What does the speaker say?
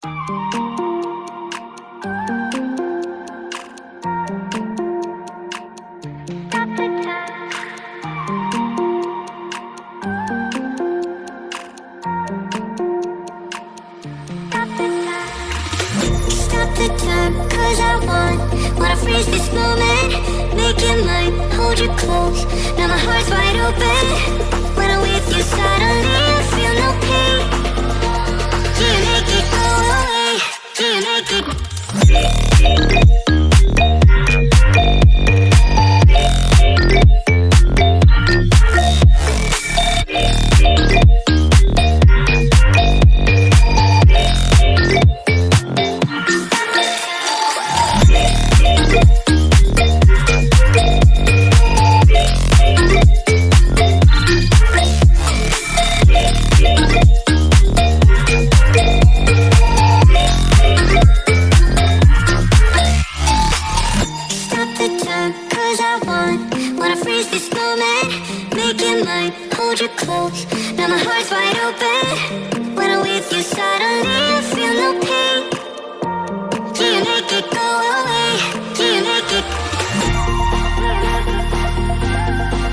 Stop the time, cause I wanna freeze this moment. Make it mine, hold you close. Now my heart's wide open. When I'm with you, suddenly I feel no pain. Do you make it go away? Do you make it? Cause I wanna freeze this moment. Make it mine, hold you close. Now my heart's wide open. When I'm with you, suddenly I feel no pain.